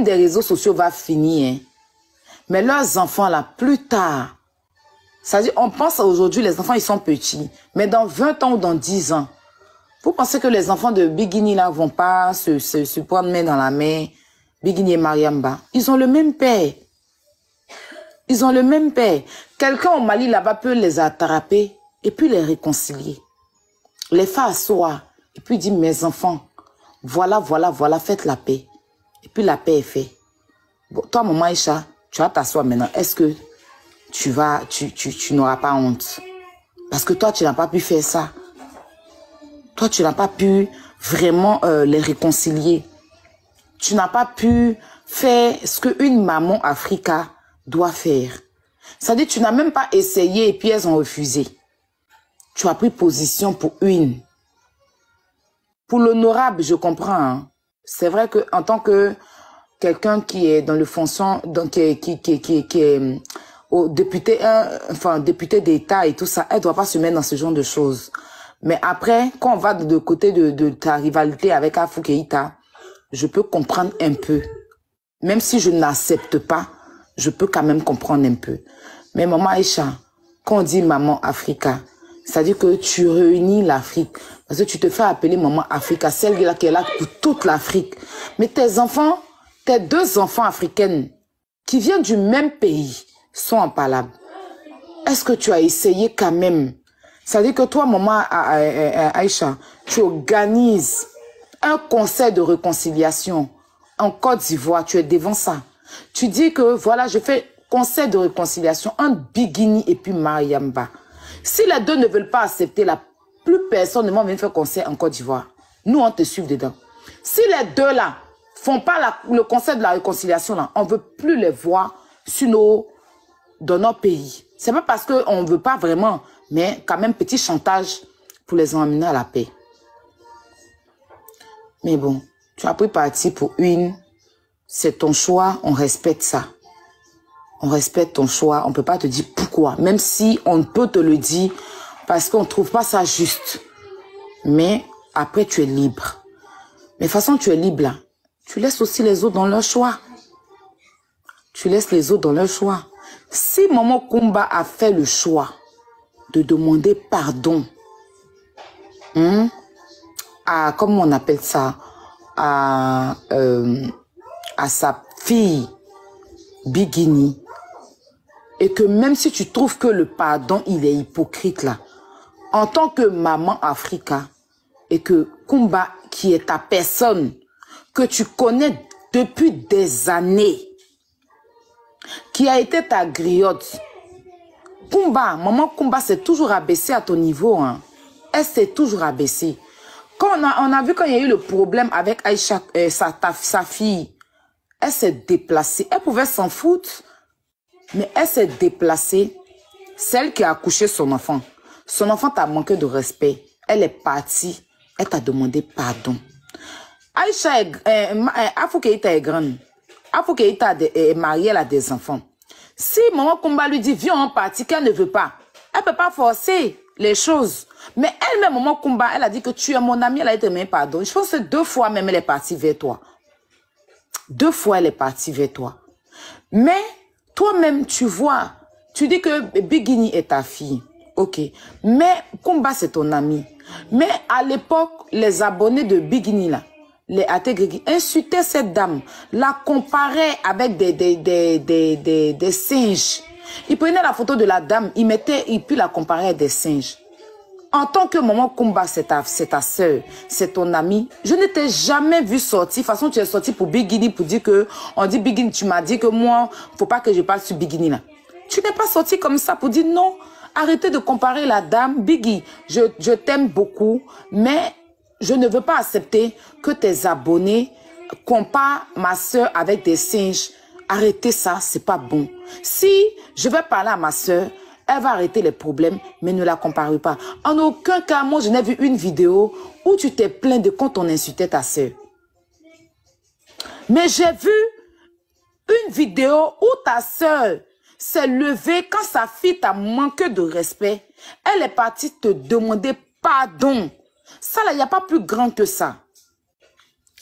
régime des réseaux sociaux va finir, hein. Mais leurs enfants, là, plus tard, c'est-à-dire, on pense aujourd'hui, les enfants, ils sont petits. Mais dans 20 ans ou dans 10 ans, vous pensez que les enfants de Bigini, là, vont pas se prendre main dans la main, Bigini et Mariamba? Ils ont le même père. Ils ont le même père. Quelqu'un au Mali, là-bas, peut les attraper et puis les réconcilier. Les faire asseoir et puis dire, mes enfants, voilà, faites la paix. Et puis la paix est faite. Bon, toi, maman Aïcha, tu vas t'asseoir maintenant. Est-ce que tu n'auras pas honte? Parce que toi, tu n'as pas pu faire ça. Toi, tu n'as pas pu vraiment les réconcilier. Tu n'as pas pu faire ce qu'une maman africaine doit faire. C'est-à-dire, tu n'as même pas essayé et puis elles ont refusé. Tu as pris position pour une. Pour l'honorable, je comprends. Hein. C'est vrai qu'en tant que quelqu'un qui est dans le fonction, donc qui est au député, député d'État et tout ça, elle ne doit pas se mettre dans ce genre de choses. Mais après, quand on va de côté de ta rivalité avec Afou Keïta, je peux comprendre un peu. Même si je n'accepte pas, je peux quand même comprendre un peu. Mais maman Aïcha, quand on dit maman Africa, c'est-à-dire que tu réunis l'Afrique. Parce que tu te fais appeler maman Africa, celle-là qui est là pour toute l'Afrique. Mais tes enfants, tes deux enfants africaines qui viennent du même pays sont en palabre. Est-ce que tu as essayé quand même? C'est-à-dire que toi, maman Aïcha, tu organises un concert de réconciliation en Côte d'Ivoire. Tu es devant ça. Tu dis que voilà, je fais concert de réconciliation entre Bigini et puis Mariamba. Si les deux ne veulent pas accepter, plus personne ne va venir faire concert en Côte d'Ivoire. Nous, on te suit dedans. Si les deux là font pas le concert de la réconciliation, là, on ne veut plus les voir dans nos pays. C'est pas parce qu'on ne veut pas vraiment, mais quand même petit chantage pour les emmener à la paix. Mais bon, tu as pris parti pour une. C'est ton choix, on respecte ça. On respecte ton choix, on ne peut pas te dire pourquoi. Même si on peut te le dire parce qu'on ne trouve pas ça juste. Mais après, tu es libre. Mais de toute façon, tu es libre là. Tu laisses aussi les autres dans leur choix. Tu laisses les autres dans leur choix. Si Maman Kumba a fait le choix de demander pardon, à, comment on appelle ça, à sa fille Bigini, et que même si tu trouves que le pardon, il est hypocrite là, en tant que maman Africa, et que Kumba, qui est ta personne, que tu connais depuis des années, qui a été ta griotte, Kumba, maman Kumba s'est toujours abaissée à ton niveau. Hein. Elle s'est toujours abaissée. Quand on a vu quand il y a eu le problème avec Aïcha, sa fille, elle s'est déplacée. Elle pouvait s'en foutre, mais elle s'est déplacée. Celle qui a accouché son enfant t'a manqué de respect. Elle est partie. Elle t'a demandé pardon. Aïcha, Afou Keïta est grande. Afou Keïta est mariée, elle a des enfants. Si Maman Kumba lui dit, viens en partie, qu'elle ne veut pas, elle ne peut pas forcer les choses. Mais elle-même, Maman Kumba, elle a dit que tu es mon amie, elle a été demandé pardon. Je pense que 2 fois même, elle est partie vers toi. 2 fois, elle est partie vers toi. Mais toi-même, tu vois, tu dis que Bigini est ta fille. Ok. Mais Kumba, c'est ton ami. Mais à l'époque, les abonnés de Bigini, là, les Ategregi, insultaient cette dame, la comparaient avec des singes. Ils prenaient la photo de la dame, ils puis la comparaient à des singes. En tant que Maman Kumba, c'est ta soeur, c'est ton ami. Je ne t'ai jamais vu sortir. De toute façon, tu es sorti pour Bigini pour dire que, on dit Bigini, tu m'as dit que moi, faut pas que je parle sur Bigini là. Tu n'es pas sorti comme ça pour dire non. Arrêtez de comparer la dame. Biggie, je t'aime beaucoup, mais je ne veux pas accepter que tes abonnés comparent ma soeur avec des singes. Arrêtez ça, c'est pas bon. Si je vais parler à ma soeur, elle va arrêter les problèmes, mais ne la comparez pas. En aucun cas, moi, je n'ai vu une vidéo où tu t'es plaint de quand on insultait ta soeur. Mais j'ai vu une vidéo où ta soeur s'est levée quand sa fille t'a manqué de respect. Elle est partie te demander pardon. Ça, là, il n'y a pas plus grand que ça.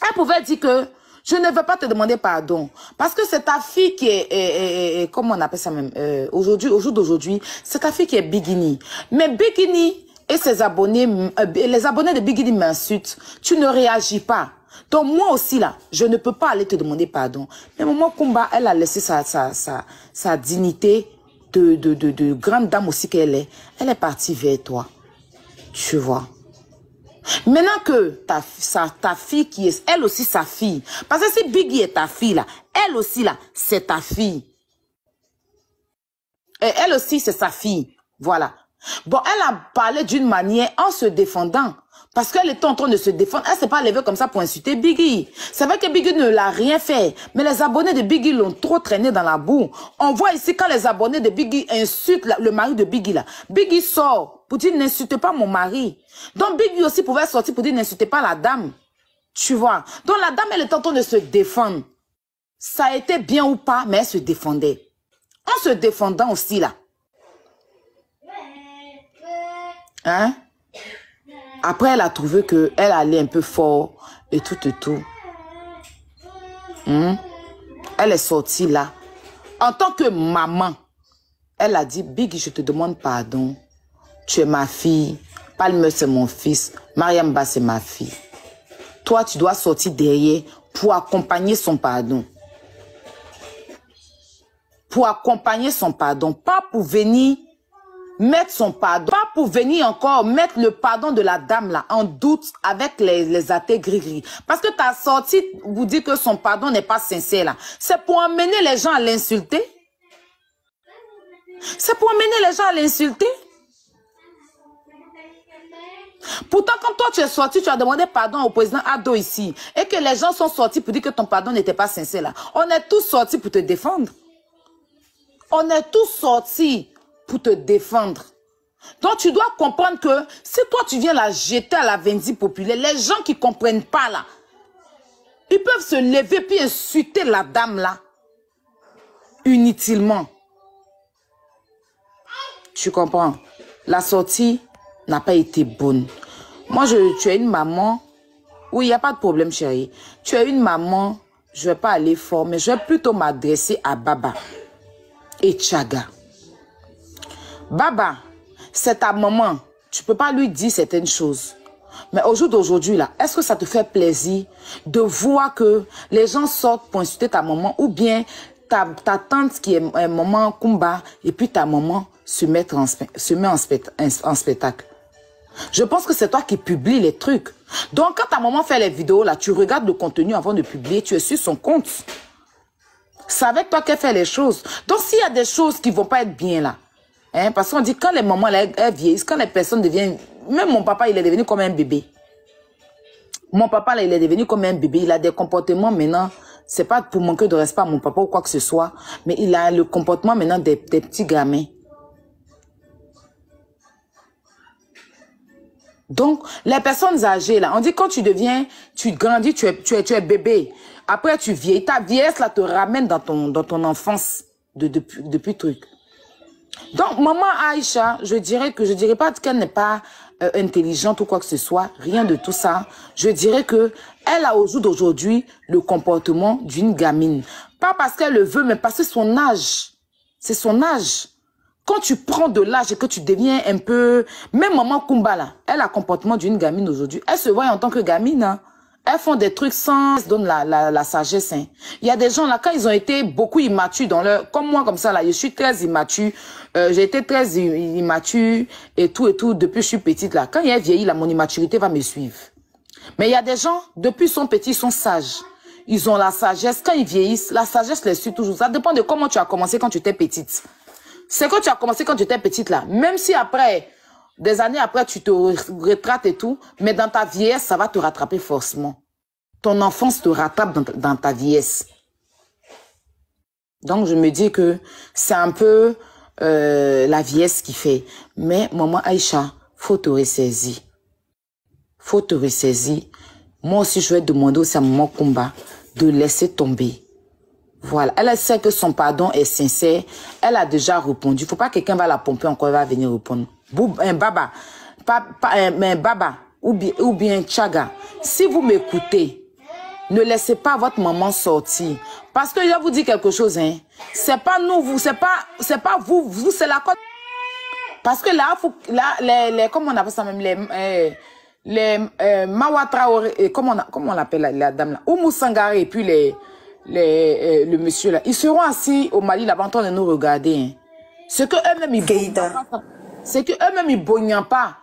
Elle pouvait dire que Je ne veux pas te demander pardon. Parce que c'est ta fille qui est comment on appelle ça même, aujourd'hui, au jour d'aujourd'hui, c'est ta fille qui est Bikini. Mais Bikini et ses abonnés, les abonnés de Bikini m'insultent. Tu ne réagis pas. Donc moi aussi là, je ne peux pas aller te demander pardon. Mais maman Kumba, elle a laissé sa dignité de grande dame aussi qu'elle est. Elle est partie vers toi. Tu vois. Maintenant que ta fille qui est, elle aussi sa fille. Parce que si Biggie est ta fille là, elle aussi là, c'est ta fille. Et elle aussi c'est sa fille. Voilà. Bon, elle a parlé d'une manière en se défendant. Parce qu'elle était en train de se défendre. Elle ne s'est pas levée comme ça pour insulter Biggie. C'est vrai que Biggie ne l'a rien fait. Mais les abonnés de Biggie l'ont trop traîné dans la boue. On voit ici quand les abonnés de Biggie insultent le mari de Biggie là. Biggie sort pour dire n'insultez pas mon mari. Donc Biggie aussi pouvait sortir pour dire n'insultez pas la dame. Tu vois. Donc la dame elle est en train de se défendre. Ça a été bien ou pas, mais elle se défendait. En se défendant aussi là. Hein? Après, elle a trouvé qu'elle allait un peu fort et tout et tout. Elle est sortie là. En tant que maman, elle a dit, Biggie, je te demande pardon. Tu es ma fille. Palme, c'est mon fils. Mariamba, c'est ma fille. Toi, tu dois sortir derrière pour accompagner son pardon. Pour accompagner son pardon. Pas pour venir mettre son pardon, pas pour venir encore mettre le pardon de la dame là en doute avec les athées gris-gris. Parce que ta sortie vous dit que son pardon n'est pas sincère là. C'est pour amener les gens à l'insulter. C'est pour amener les gens à l'insulter. Pourtant, quand toi tu es sorti, tu as demandé pardon au président Ado ici. Et que les gens sont sortis pour dire que ton pardon n'était pas sincère là. On est tous sortis pour te défendre. On est tous sortis pour te défendre. Donc tu dois comprendre que si toi tu viens la jeter à la Vendi populaire, les gens qui ne comprennent pas là, ils peuvent se lever puis insulter la dame là, inutilement. Tu comprends? La sortie n'a pas été bonne. Moi, tu es une maman. Oui, il n'y a pas de problème, chérie. Tu es une maman, je ne vais pas aller fort, mais je vais plutôt m'adresser à Baba et Tchaga. Baba, c'est ta maman. Tu ne peux pas lui dire certaines choses. Mais au jour d'aujourd'hui, là, est-ce que ça te fait plaisir de voir que les gens sortent pour insulter ta maman ou bien ta tante qui est maman Kumba et puis ta maman se met en spectacle? Je pense que c'est toi qui publies les trucs. Donc, quand ta maman fait les vidéos, là, tu regardes le contenu avant de publier, tu es sur son compte. C'est avec toi qu'elle fait les choses. Donc, s'il y a des choses qui ne vont pas être bien là, hein, parce qu'on dit quand les mamans elles vieillissent, quand les personnes deviennent... Même mon papa, il est devenu comme un bébé. Mon papa, là, il est devenu comme un bébé. Il a des comportements maintenant. C'est pas pour manquer de respect à mon papa ou quoi que ce soit. Mais il a le comportement maintenant des petits gamins. Donc, les personnes âgées, là, on dit quand tu deviens, tu grandis, tu es bébé. Après, tu vieillis. Ta vieillesse, là, te ramène dans ton enfance depuis truc. Donc, maman Aïcha, je dirais pas qu'elle n'est pas intelligente ou quoi que ce soit, rien de tout ça. Je dirais que elle a au jour d'aujourd'hui le comportement d'une gamine. Pas parce qu'elle le veut, mais parce que c'est son âge. C'est son âge. Quand tu prends de l'âge et que tu deviens un peu... Même maman Kumba, là, elle a le comportement d'une gamine aujourd'hui. Elle se voit en tant que gamine, hein. Elles font des trucs sans... Elles donnent la sagesse. Hein. Il y a des gens là, quand ils ont été beaucoup immatures dans leur... Comme moi, comme ça, là, je suis très immature. J'ai été très immature et tout depuis que je suis petite, là. Quand il y a vieilli, là, mon immaturité va me suivre. Mais il y a des gens, depuis qu'ils sont petits, ils sont sages. Ils ont la sagesse. Quand ils vieillissent, la sagesse les suit toujours. Ça dépend de comment tu as commencé quand tu étais petite. C'est quand tu as commencé quand tu étais petite, là. Même si après... Des années après, tu te retrates et tout, mais dans ta vieillesse, ça va te rattraper forcément. Ton enfance te rattrape dans ta vieillesse. Donc, je me dis que c'est un peu la vieillesse qui fait. Mais, maman Aïcha, faut te ressaisir. Faut te ressaisir. Moi aussi, je vais demander aussi à maman Kumba de laisser tomber. Voilà. Elle sait que son pardon est sincère. Elle a déjà répondu. Il ne faut pas que quelqu'un va la pomper encore, elle va venir répondre. Baba, Baba ou bien Tchaga, si vous m'écoutez, Ne laissez pas votre maman sortir. Parce que je vais vous dire quelque chose, hein. C'est pas nous, vous, c'est pas vous, c'est la côte. Parce que là, comment on appelle ça même, les Mawatra, comment on appelle la dame là, Oumou Sangare et puis le monsieur là, ils seront assis au Mali là-bas en train de nous regarder. Hein. Ce que eux-mêmes ils bognent pas. C'est que eux-mêmes ils bognent pas.